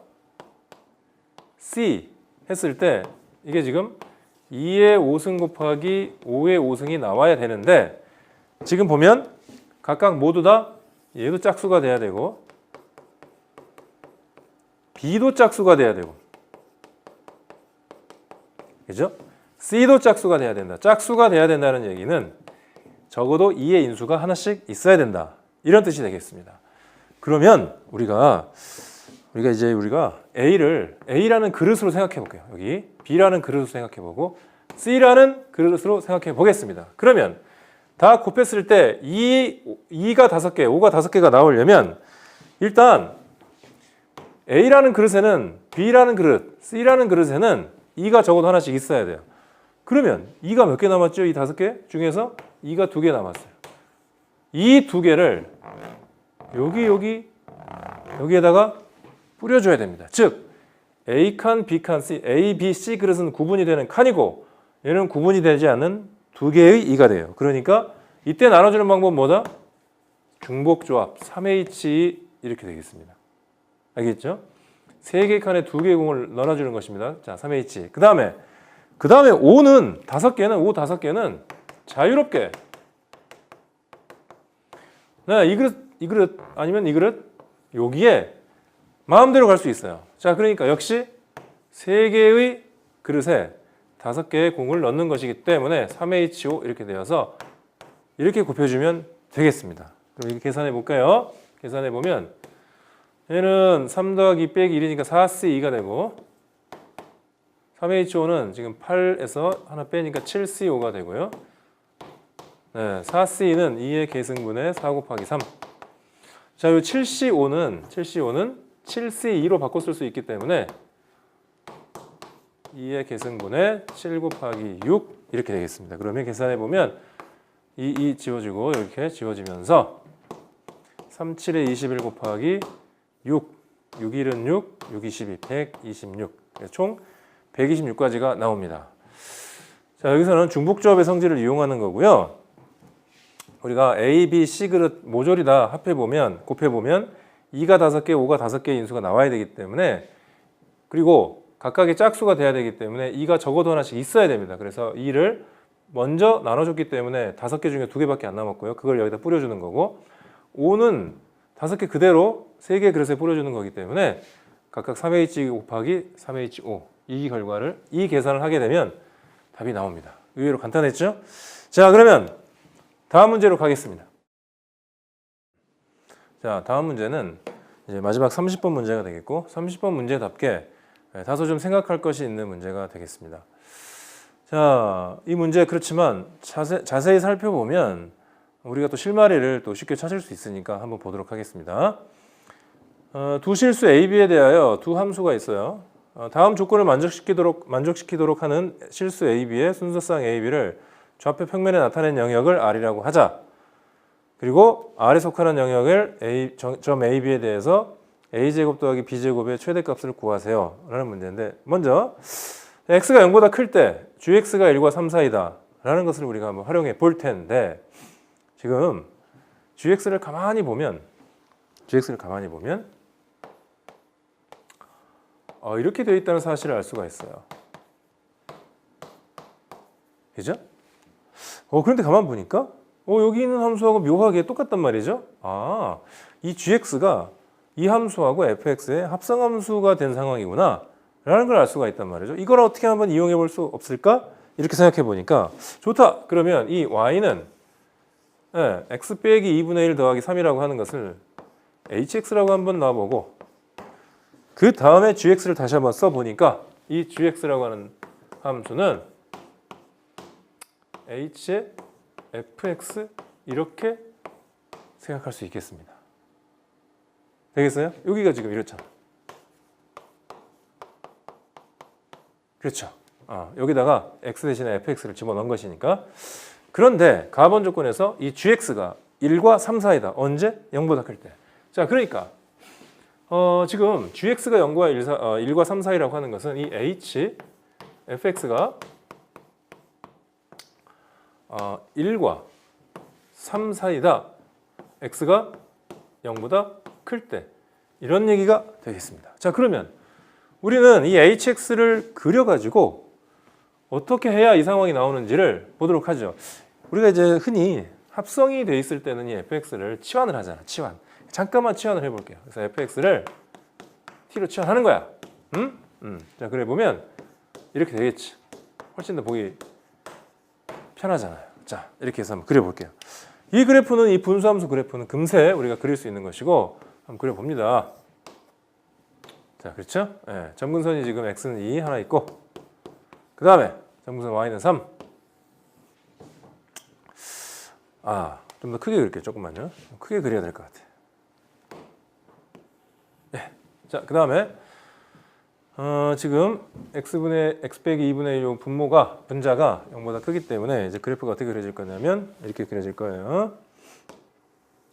C 했을 때 이게 지금 2의 5승 곱하기 5의 5승이 나와야 되는데 지금 보면 각각 모두 다 얘도 짝수가 돼야 되고 B도 짝수가 돼야 되고 그죠? C도 짝수가 돼야 된다. 짝수가 돼야 된다는 얘기는 적어도 2의 인수가 하나씩 있어야 된다. 이런 뜻이 되겠습니다. 그러면 우리가 A라는 그릇으로 생각해 볼게요. 여기 B라는 그릇으로 생각해 보고 C라는 그릇으로 생각해 보겠습니다. 그러면 다 곱했을 때 2가 5개, 5가 5개가 나오려면 일단 A라는 그릇에는 B라는 그릇, C라는 그릇에는 2가 적어도 하나씩 있어야 돼요. 그러면 2가 몇 개 남았죠? 이 5개 중에서 2가 2개 남았어요. 이 2개를 여기에다가 뿌려줘야 됩니다. 즉 A 칸, B 칸, C, A, B, C 그릇은 구분이 되는 칸이고 얘는 구분이 되지 않는 2개의 2가 돼요. 그러니까 이때 나눠주는 방법은 뭐다? 중복조합 3H 이렇게 되겠습니다. 알겠죠? 3개 칸에 2개의 공을 넣어주는 것입니다. 자, 3H. 그 다음에 5는 5개는 자유롭게 네, 이 그릇 아니면 이 그릇 여기에 마음대로 갈 수 있어요. 자, 그러니까 역시 3개의 그릇에 5개의 공을 넣는 것이기 때문에 3H5 이렇게 되어서 이렇게 곱해주면 되겠습니다. 그럼 이렇게 계산해 볼까요? 계산해 보면 얘는 3 더하기 2 빼기 1이니까 4C2가 되고 3H5는 지금 8에서 하나 빼니까 7C5가 되고요. 네, 4C2는 2의 계승분의 4 곱하기 3. 자, 이 7C5는 7C2로 바꿔 쓸 수 있기 때문에 2의 계승분의 7 곱하기 6 이렇게 되겠습니다. 그러면 계산해 보면 2 지워지고 이렇게 지워지면서 3, 7에 21 곱하기 6, 6, 1은 6, 6, 22, 126. 총 126까지가 나옵니다. 자, 여기서는 중복조합의 성질을 이용하는 거고요. 우리가 A, B, C 그릇 모조리 다 합해보면, 곱해보면 2가 5개, 5가 5개의 인수가 나와야 되기 때문에 그리고 각각의 짝수가 돼야 되기 때문에 2가 적어도 하나씩 있어야 됩니다. 그래서 2를 먼저 나눠줬기 때문에 5개 중에 2개밖에 안 남았고요. 그걸 여기다 뿌려주는 거고 5는 5개 그대로 3개 그릇에 뿌려주는 거기 때문에 각각 3H 곱하기 3H5 이 계산을 하게 되면 답이 나옵니다. 의외로 간단했죠? 자, 그러면 다음 문제로 가겠습니다. 자, 다음 문제는 이제 마지막 30번 문제가 되겠고 30번 문제답게 다소 좀 생각할 것이 있는 문제가 되겠습니다. 자, 이 문제 그렇지만 자세히 살펴보면 우리가 또 실마리를 또 쉽게 찾을 수 있으니까 한번 보도록 하겠습니다. 두 실수 A, B에 대하여 두 함수가 있어요. 다음 조건을 만족시키도록 하는 실수 A, B의 순서쌍 A, B를 좌표 평면에 나타낸 영역을 R이라고 하자. 그리고 R에 속하는 영역을 점 A, B에 대해서 A제곱 더하기 B제곱의 최대값을 구하세요 라는 문제인데 먼저 X가 0보다 클 때 GX가 1과 3 사이다 라는 것을 우리가 한번 활용해 볼 텐데 지금 GX를 가만히 보면 이렇게 되어 있다는 사실을 알 수가 있어요. 그죠? 그런데 가만 보니까 여기 있는 함수하고 묘하게 똑같단 말이죠. 이 GX가 이 함수하고 fx의 합성함수가 된 상황이구나 라는 걸 알 수가 있단 말이죠. 이걸 어떻게 한번 이용해 볼 수 없을까? 이렇게 생각해 보니까 좋다. 그러면 이 y는 네, x 빼기 2분의 1 더하기 3이라고 하는 것을 hx라고 한번 놔보고 그 다음에 gx를 다시 한번 써보니까 이 gx라고 하는 함수는 h의 fx 이렇게 생각할 수 있겠습니다. 되겠어요? 여기가 지금 이렇잖아. 그렇죠. 여기다가 x 대신에 fx를 집어넣은 것이니까. 그런데 가번 조건에서 이 gx가 1과 3 사이다. 언제? 0보다 클 때. 자, 그러니까 지금 gx가 1과 3 사이라고 하는 것은 이 h fx가 1과 3 사이다. x가 0보다 클 때. 이런 얘기가 되겠습니다. 자, 그러면 우리는 이 hx를 그려가지고 어떻게 해야 이 상황이 나오는지를 보도록 하죠. 우리가 이제 흔히 합성이 돼 있을 때는 이 fx를 치환을 하잖아. 치환. 잠깐만 치환을 해볼게요. 그래서 fx를 t로 치환하는 거야. 자, 그래 보면 이렇게 되겠지. 훨씬 더 보기 편하잖아요. 자, 이렇게 해서 한번 그려볼게요. 이 그래프는 이 분수함수 그래프는 금세 우리가 그릴 수 있는 것이고 한번 그려봅니다. 자, 그렇죠? 네, 점근선이 지금 x는 2 하나 있고 그 다음에 점근선 y는 3. 좀 더 크게 그릴게요. 조금만요. 크게 그려야 될 것 같아. 네. 자, 그 다음에 지금 x 빼기 2분의 1 분자가 0보다 크기 때문에 이제 그래프가 어떻게 그려질 거냐면 이렇게 그려질 거예요.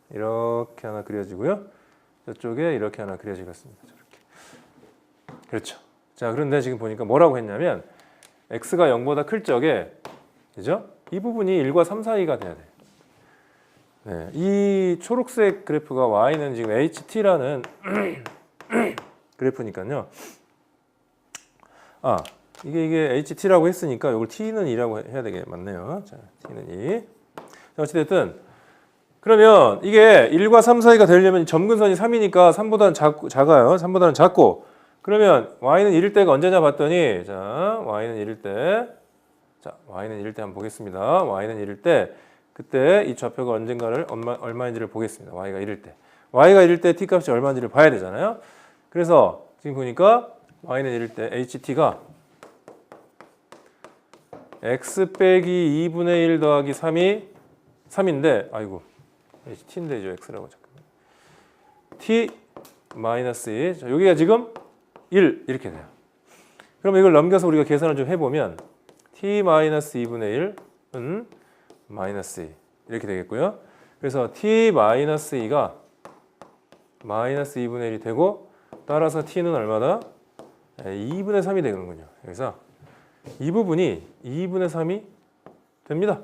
이렇게 하나 그려지고요. 저쪽에 이렇게 하나 그려지겠습니다. 저렇게. 그렇죠. 자, 그런데 지금 보니까 뭐라고 했냐면 x가 0보다 클 적에 그죠? 이 부분이 1과 3 사이가 돼야 돼. 네, 이 초록색 그래프가 y는 지금 ht라는 그래프니까요. 이게 ht라고 했으니까 이걸 t는 2라고 해야 되게 맞네요. 자, t는 2. 자, 어찌됐든 그러면 이게 1과 3 사이가 되려면 점근선이 3이니까 3보다는 작아요. 3보다는 작고 그러면 y는 1일 때가 언제냐 봤더니 자, y는 1일 때 자, y는 1일 때 한번 보겠습니다. y는 1일 때 그때 이 좌표가 언젠가를 얼마인지를 보겠습니다. y가 1일 때. y가 1일 때 t값이 얼마인지를 봐야 되잖아요. 그래서 지금 보니까 y는 1일 때 ht가 x 빼기 2분의 1 더하기 3인데 아이고 ht인데 이제 x라고 잠깐만. t 마이너스 2. 자, 여기가 지금 1 이렇게 돼요. 그럼 이걸 넘겨서 우리가 계산을 좀 해보면 t 마이너스 2분의 1은 마이너스 2 이렇게 되겠고요. 그래서 t 마이너스 2가 마이너스 2분의 1이 되고 따라서 t는 얼마다? 2분의 3이 되는군요. 그래서 이 부분이 2분의 3이 됩니다.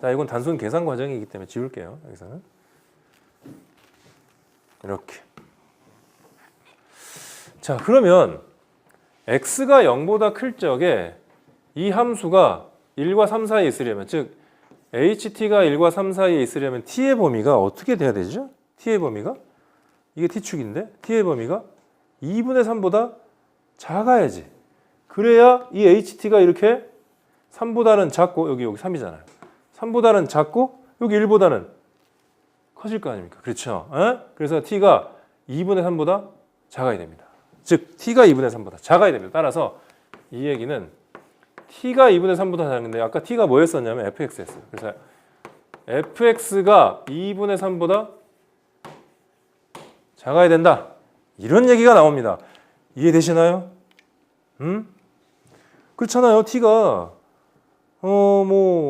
자, 이건 단순 계산 과정이기 때문에 지울게요. 여기서는 이렇게. 자, 그러면 x가 0보다 클 적에 이 함수가 1과 3 사이에 있으려면 즉 ht가 1과 3 사이에 있으려면 t의 범위가 어떻게 돼야 되죠? t의 범위가 이게 t축인데 t의 범위가 2분의 3보다 작아야지. 그래야 이 ht가 이렇게 3보다는 작고 여기 3이잖아요. 3보다는 작고 여기 1보다는 커질 거 아닙니까? 그렇죠? 그래서 t가 2분의 3보다 작아야 됩니다. 즉 t가 2분의 3보다 작아야 됩니다. 따라서 이 얘기는 t가 2분의 3보다 작은데 아까 t가 뭐였었냐면 fx였어요. 그래서 fx가 2분의 3보다 작아야 된다. 이런 얘기가 나옵니다. 이해되시나요? 그렇잖아요. t가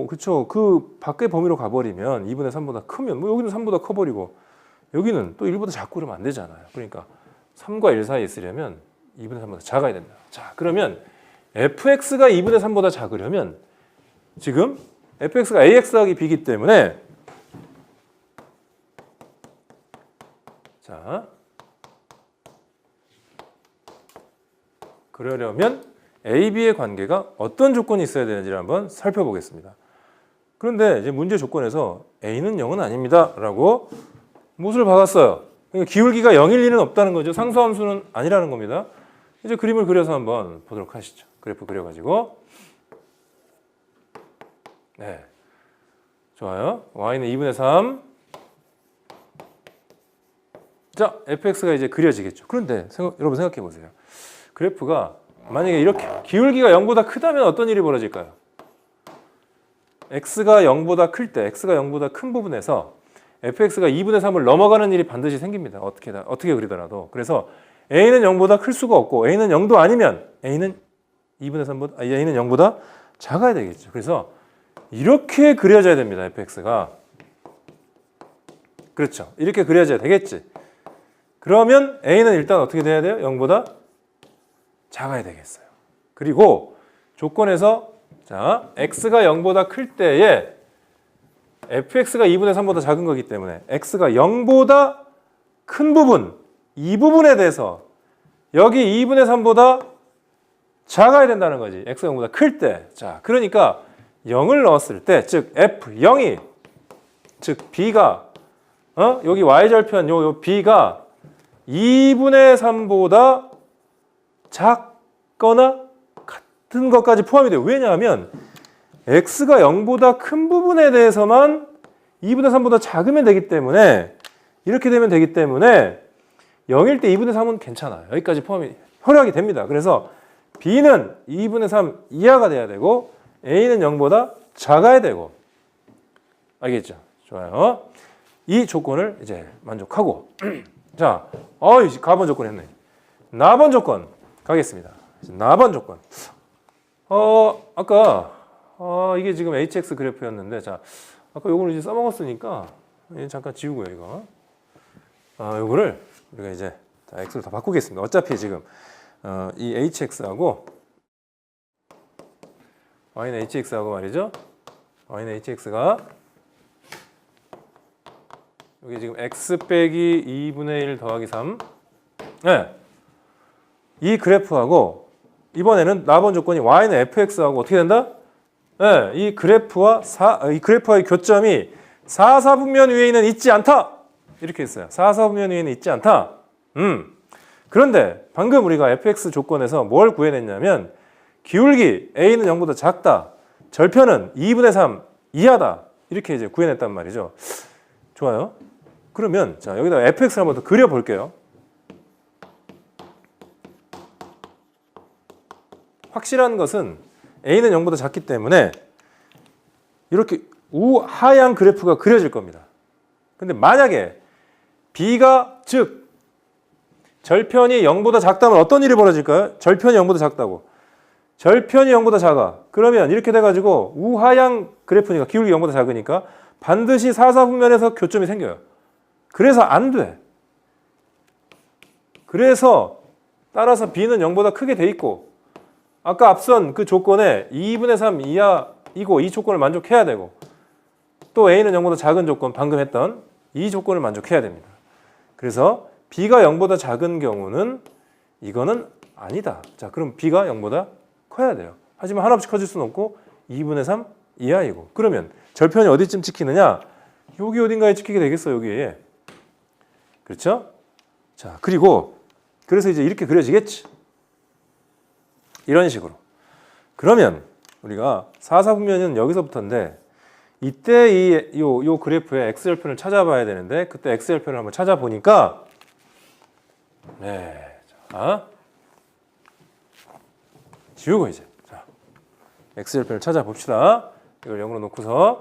그쵸. 그 밖의 범위로 가버리면 2분의 3보다 크면 여기는 3보다 커버리고 여기는 또 1보다 작고 그러면 안 되잖아요. 그러니까 3과 1 사이에 있으려면 2분의 3보다 작아야 된다. 자, 그러면 fx가 2분의 3보다 작으려면 지금 fx가 ax 더하기 b이기 때문에 자, 그러려면 a, b의 관계가 어떤 조건이 있어야 되는지를 한번 살펴보겠습니다. 그런데 이제 문제 조건에서 a는 0은 아닙니다 라고 못을 박았어요. 그러니까 기울기가 0일 리는 없다는 거죠. 상수함수는 아니라는 겁니다. 이제 그림을 그려서 한번 보도록 하시죠. 그래프 그려가지고 네. 좋아요. y는 2분의 3. 자, fx가 이제 그려지겠죠. 그런데 여러분 생각해 보세요. 그래프가 만약에 이렇게 기울기가 0보다 크다면 어떤 일이 벌어질까요? x가 0보다 클 때, x가 0보다 큰 부분에서 fx가 2분의 3을 넘어가는 일이 반드시 생깁니다. 어떻게 그리더라도. 그래서 a는 0보다 클 수가 없고 a는 0도 아니면 a는 2분의 3보다 a는 0보다 작아야 되겠죠. 그래서 이렇게 그려져야 됩니다. fx가. 그렇죠. 이렇게 그려져야 되겠지. 그러면 a는 일단 어떻게 돼야 돼요? 0보다 작아야 되겠어요. 그리고 조건에서 자, x가 0보다 클 때에 fx가 2분의 3보다 작은 거기 때문에 x가 0보다 큰 부분, 이 부분에 대해서 여기 2분의 3보다 작아야 된다는 거지. x가 0보다 클 때. 자, 그러니까 0을 넣었을 때, 즉 f0이 즉 b가 여기 y절편 요 b가 2분의 3보다 작거나 같은 것까지 포함이 돼요. 왜냐하면 x가 0보다 큰 부분에 대해서만 2분의 3보다 작으면 되기 때문에 이렇게 되면 되기 때문에 0일 때 2분의 3은 괜찮아요. 여기까지 포함이 허락이 됩니다. 그래서 b는 2분의 3 이하가 돼야 되고 a는 0보다 작아야 되고 알겠죠? 좋아요. 이 조건을 이제 만족하고 자, 가번 조건 했네. 나번 조건 가겠습니다. 나번 조건. 아까 이게 지금 hx 그래프였는데 자, 아까 요거를 이제 써먹었으니까 잠깐 지우고요, 이거. 요거를 우리가 이제 x로 다 바꾸겠습니다. 어차피 지금 이 hx하고 y는 hx하고 말이죠. y는 hx가 여기 지금 x 빼기 2분의 1 더하기 3. 네. 이 그래프하고 이번에는 나번 조건이 y는 fx하고 어떻게 된다? 네. 이 그래프와의 교점이 4사분면 위에는 있지 않다. 이렇게 했어요. 4사분면 위에는 있지 않다. 그런데 방금 우리가 fx 조건에서 뭘 구해냈냐면 기울기 a는 0보다 작다. 절편은 2분의 3 이하다. 이렇게 이제 구해냈단 말이죠. 좋아요. 그러면 자, 여기다 fx를 한번 더 그려볼게요. 확실한 것은 a는 0보다 작기 때문에 이렇게 우하향 그래프가 그려질 겁니다. 근데 만약에 b가 즉 절편이 0보다 작다면 어떤 일이 벌어질까요? 절편이 0보다 작다고. 절편이 0보다 작아. 그러면 이렇게 돼가지고 우하향 그래프니까 기울기 0보다 작으니까 반드시 4사분면에서 교점이 생겨요. 그래서 안 돼. 그래서 따라서 b는 0보다 크게 돼 있고 아까 앞선 그 조건에 2분의 3 이하이고 이 조건을 만족해야 되고 또 a는 0보다 작은 조건 방금 했던 이 조건을 만족해야 됩니다. 그래서 b가 0보다 작은 경우는 이거는 아니다. 자, 그럼 b가 0보다 커야 돼요. 하지만 하나씩 커질 수는 없고 2분의 3 이하이고 그러면 절편이 어디쯤 찍히느냐? 여기 어딘가에 찍히게 되겠어, 여기에. 그렇죠? 자, 그래서 이제 이렇게 그려지겠지. 이런 식으로. 그러면 우리가 4사분면은 여기서부터인데 이때 요 그래프의 x절편을 찾아봐야 되는데 그때 x절편을 한번 찾아보니까 네, 자 지우고 이제 자 x절편을 찾아봅시다. 이걸 0으로 놓고서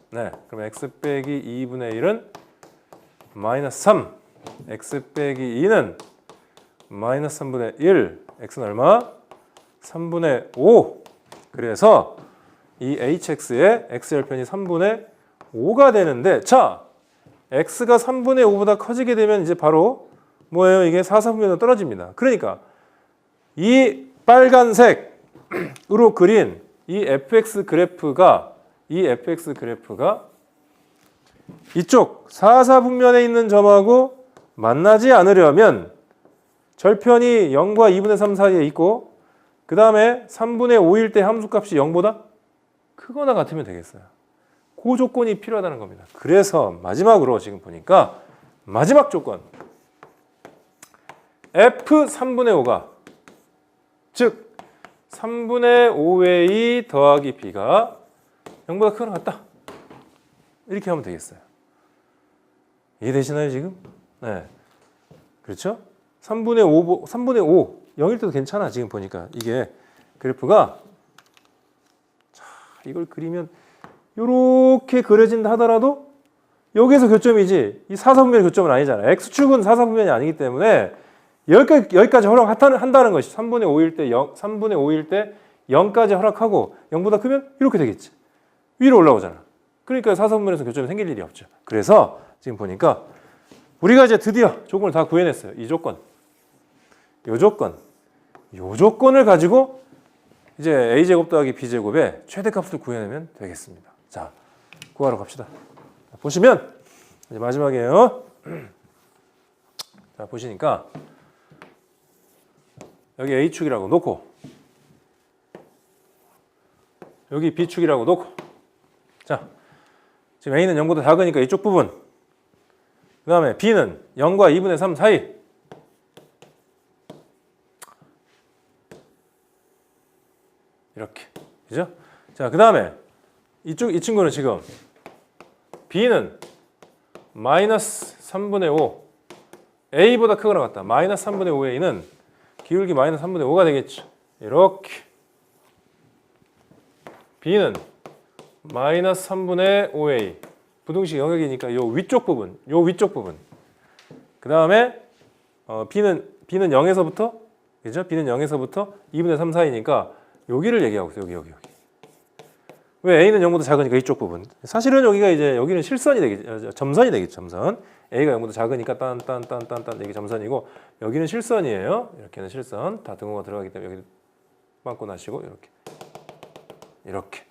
네, 그럼 x 빼기 2분의 1은 마이너스 3 x 빼기 2는 마이너스 3분의 1 x는 얼마? 3분의 5 그래서 이 hx의 x절편이 3분의 5가 되는데 자 x가 3분의 5보다 커지게 되면 이제 바로 뭐예요? 이게 4사분면으로 떨어집니다. 그러니까 이 빨간색으로 그린 이 fx 그래프가 이쪽 4사분면에 있는 점하고 만나지 않으려면 절편이 0과 2분의 3 사이에 있고 그 다음에 3분의 5일 때 함수값이 0보다 크거나 같으면 되겠어요. 그 조건이 필요하다는 겁니다. 그래서 마지막으로 지금 보니까 마지막 조건 f 3분의 5가 즉 3분의 5의 2 더하기 b가 0보다 크거나 같다. 이렇게 하면 되겠어요. 이해되시나요 지금? 네, 그렇죠? 3분의 5 0일 때도 괜찮아. 지금 보니까 이게 그래프가 자, 이걸 그리면 이렇게 그려진다 하더라도 여기에서 교점이지 이 4사분면의 교점은 아니잖아요. X축은 4사분면이 아니기 때문에 여기까지 허락한다는 것이 3분의 5일 때 3분의 5일 때 0까지 허락하고 0보다 크면 이렇게 되겠지. 위로 올라오잖아. 그러니까 4사분면에서 교점이 생길 일이 없죠. 그래서 지금 보니까 우리가 이제 드디어 조건을 다 구해냈어요. 이 조건, 요 조건, 요 조건을 가지고 이제 a제곱 더하기 b제곱의 최대값을 구해내면 되겠습니다. 자, 구하러 갑시다. 보시면 이제 마지막이에요. 자, 보시니까 여기 a축이라고 놓고 여기 b축이라고 놓고 자, 지금 a는 0보다 작으니까 이쪽 부분 그 다음에 b는 0과 2분의 3 사이 이렇게 그죠? 자, 그 다음에 이 친구는 지금 b는 마이너스 3분의 5 a보다 크거나 같다. 마이너스 3분의 5 a는 기울기 마이너스 3분의 5가 되겠죠. 이렇게 b는 마이너스 3분의 5a 부등식 영역이니까 요 위쪽 부분 그 다음에 b는 0에서부터 그죠? b는 0에서부터 2분의 3 사이니까 여기를 얘기하고 있어요. 여기. 왜 a는 0보다 작으니까 이쪽 부분. 사실은 여기는 실선이 되겠죠. 점선이 되겠죠. 점선. a가 0보다 작으니까 딴 이게 점선이고 여기는 실선이에요. 이렇게는 실선. 다 등호가 들어가기 때문에 여기 빵꾸 나시고 이렇게.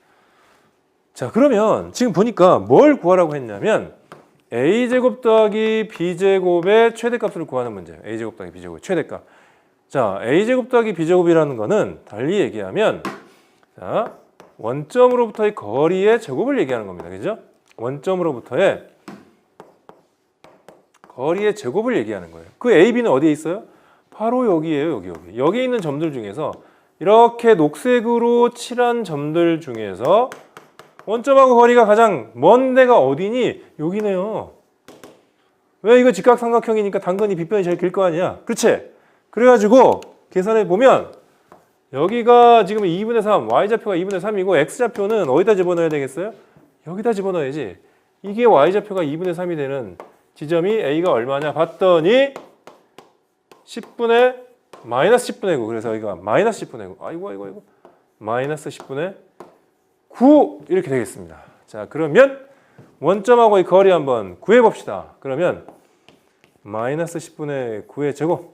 자, 그러면 지금 보니까 뭘 구하라고 했냐면 a제곱 더하기 b제곱의 최대값을 구하는 문제예요. a제곱 더하기 b제곱의 최대값. 자, a제곱 더하기 b제곱이라는 거는 달리 얘기하면 자, 원점으로부터의 거리의 제곱을 얘기하는 겁니다. 그죠? 원점으로부터의 거리의 제곱을 얘기하는 거예요. 그 a, b는 어디에 있어요? 바로 여기에요. 여기 있는 점들 중에서 이렇게 녹색으로 칠한 점들 중에서 원점하고 거리가 가장 먼 데가 어디니? 여기네요. 왜? 이거 직각삼각형이니까 당근이 빗변이 제일 길 거 아니야. 그렇지? 그래가지고 계산해 보면 여기가 지금 2분의 3, y좌표가 2분의 3이고 x좌표는 어디다 집어넣어야 되겠어요? 여기다 집어넣어야지. 이게 y좌표가 2분의 3이 되는 지점이 a가 얼마냐 봤더니 마이너스 10분의 9. 그래서 여기가 마이너스 10분의 9. 아이고. 마이너스 10분의 9 이렇게 되겠습니다. 자, 그러면 원점하고의 거리 한번 구해봅시다. 그러면 마이너스 10분의 9의 제곱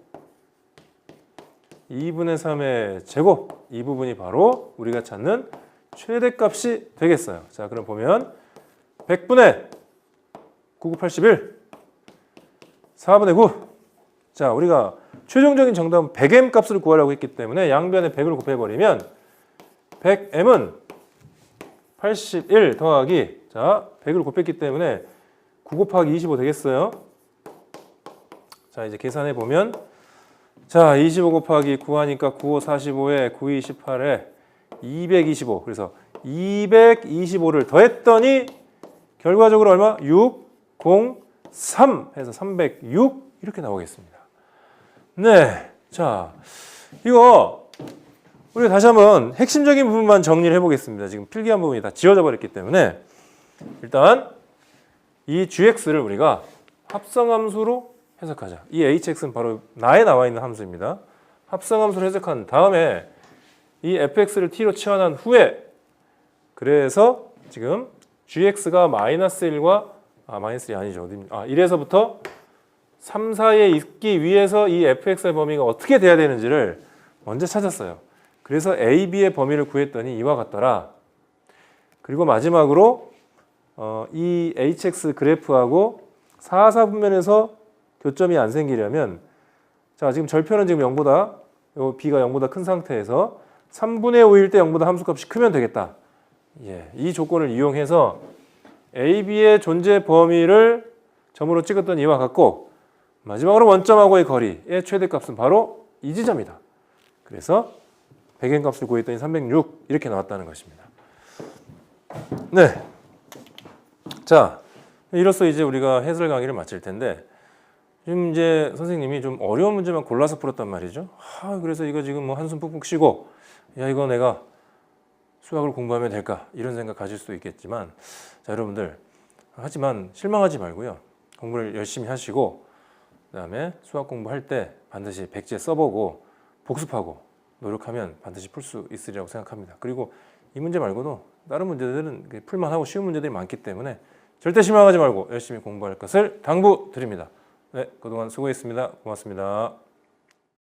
2분의 3의 제곱 이 부분이 바로 우리가 찾는 최대값이 되겠어요. 자, 그럼 보면 100분의 9981 4분의 9 자, 우리가 최종적인 정답은 100m 값을 구하려고 했기 때문에 양변에 100을 곱해버리면 100m은 81 더하기 자 100을 곱했기 때문에 9 곱하기 25 되겠어요. 자, 이제 계산해 보면 자 25 곱하기 9 하니까 9, 5, 45에 9, 2, 18에 225 그래서 225를 더했더니 결과적으로 얼마? 6, 0, 3 해서 306 이렇게 나오겠습니다. 네, 자 이거 우리가 다시 한번 핵심적인 부분만 정리를 해보겠습니다. 지금 필기한 부분이 다 지워져 버렸기 때문에 일단 이 gx를 우리가 합성함수로 해석하자. 이 hx는 바로 나에 나와 있는 함수입니다. 합성함수로 해석한 다음에 이 fx를 t로 치환한 후에 그래서 지금 gx가 마이너스 1과 마이너스 1이 아니죠. 1에서부터 3 사이에 있기 위해서 이 fx의 범위가 어떻게 돼야 되는지를 먼저 찾았어요. 그래서 a, b의 범위를 구했더니 이와 같더라. 그리고 마지막으로 이 hx 그래프하고 4사분면에서 교점이 안 생기려면 자 지금 절편은 지금 0보다 b가 0보다 큰 상태에서 3분의 5일 때 0보다 함수값이 크면 되겠다. 예, 이 조건을 이용해서 a, b의 존재 범위를 점으로 찍었던 이와 같고 마지막으로 원점하고의 거리의 최대값은 바로 이 지점이다. 그래서 100n 값을 구했더니 306 이렇게 나왔다는 것입니다. 네. 자, 이로써 이제 우리가 해설 강의를 마칠 텐데 지금 이제 선생님이 좀 어려운 문제만 골라서 풀었단 말이죠. 그래서 이거 지금 뭐 한숨 푹푹 쉬고 야 이거 내가 수학을 공부하면 될까 이런 생각 가질 수도 있겠지만 자 여러분들 하지만 실망하지 말고요. 공부를 열심히 하시고 그다음에 수학 공부할 때 반드시 백지에 써보고 복습하고 노력하면 반드시 풀 수 있으리라고 생각합니다. 그리고 이 문제 말고도 다른 문제들은 풀만하고 쉬운 문제들이 많기 때문에 절대 실망하지 말고 열심히 공부할 것을 당부드립니다. 네, 그동안 수고했습니다. 고맙습니다.